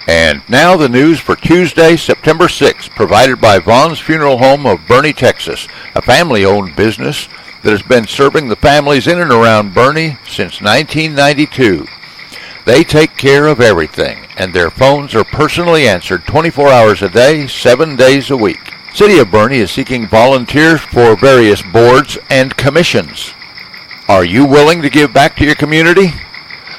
And now the news for Tuesday, September 6th, provided by Vaughn's Funeral Home of Boerne, Texas, a family-owned business that has been serving the families in and around Boerne since 1992. They take care of everything, and their phones are personally answered 24 hours a day, 7 days a week. City of Boerne is seeking volunteers for various boards and commissions. Are you willing to give back to your community?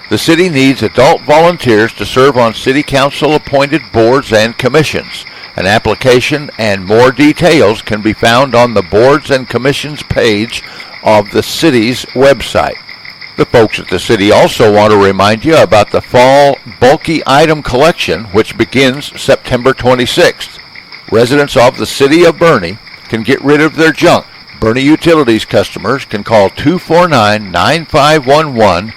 The city needs adult volunteers to serve on city council-appointed boards and commissions. An application and more details can be found on the Boards and Commissions page of the city's website. The folks at the city also want to remind you about the fall bulky item collection, which begins September 26th. Residents of the city of Boerne can get rid of their junk. Boerne Utilities customers can call 249-9511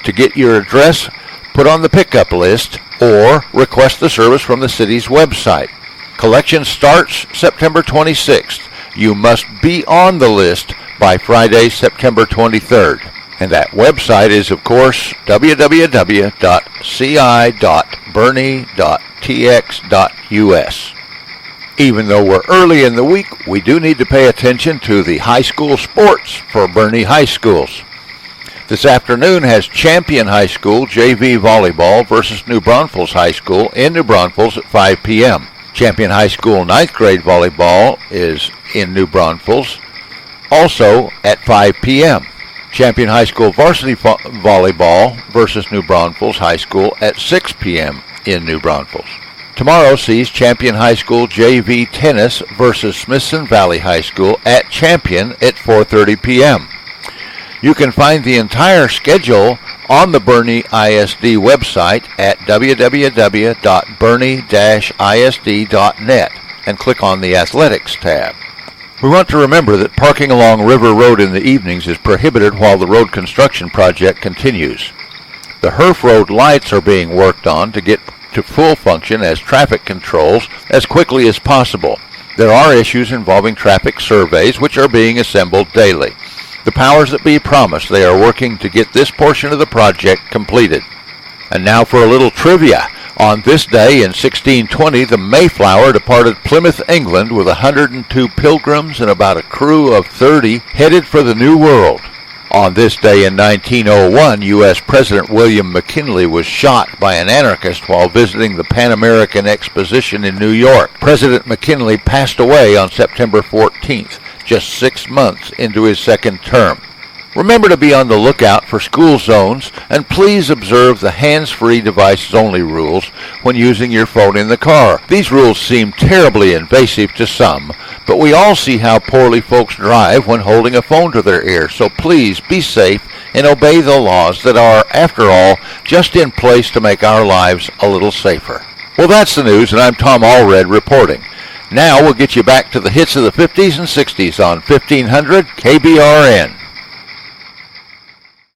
to get your address put on the pickup list or request the service from the city's website. Collection starts September 26th. You must be on the list by Friday, September 23rd. And that website is, of course, www.ci.boerne.tx.us. Even though we're early in the week, we do need to pay attention to the high school sports for Boerne High Schools. This afternoon has Champion High School JV Volleyball versus New Braunfels High School in New Braunfels at 5 p.m. Champion High School 9th grade volleyball is in New Braunfels, also at 5 p.m. Champion High School varsity volleyball versus New Braunfels High School at 6 p.m. in New Braunfels. Tomorrow sees Champion High School JV tennis versus Smithson Valley High School at Champion at 4:30 p.m. You can find the entire schedule on the Boerne ISD website at www.boerne-isd.net and click on the Athletics tab. We want to remember that parking along River Road in the evenings is prohibited while the road construction project continues. The Herf Road lights are being worked on to get to full function as traffic controls as quickly as possible. There are issues involving traffic surveys which are being assembled daily. The powers that be promise they are working to get this portion of the project completed. And now for a little trivia. On this day in 1620, the Mayflower departed Plymouth, England with 102 pilgrims and about a crew of 30 headed for the New World. On this day in 1901, U.S. President William McKinley was shot by an anarchist while visiting the Pan American Exposition in New York. President McKinley passed away on September 14th. Just 6 months into his second term. Remember to be on the lookout for school zones, and please observe the hands-free devices only rules when using your phone in the car. These rules seem terribly invasive to some, but we all see how poorly folks drive when holding a phone to their ear, so please be safe and obey the laws that are, after all, just in place to make our lives a little safer. Well, that's the news, and I'm Tom Allred reporting. Now we'll get you back to the hits of the 50s and 60s on 1500 KBRN.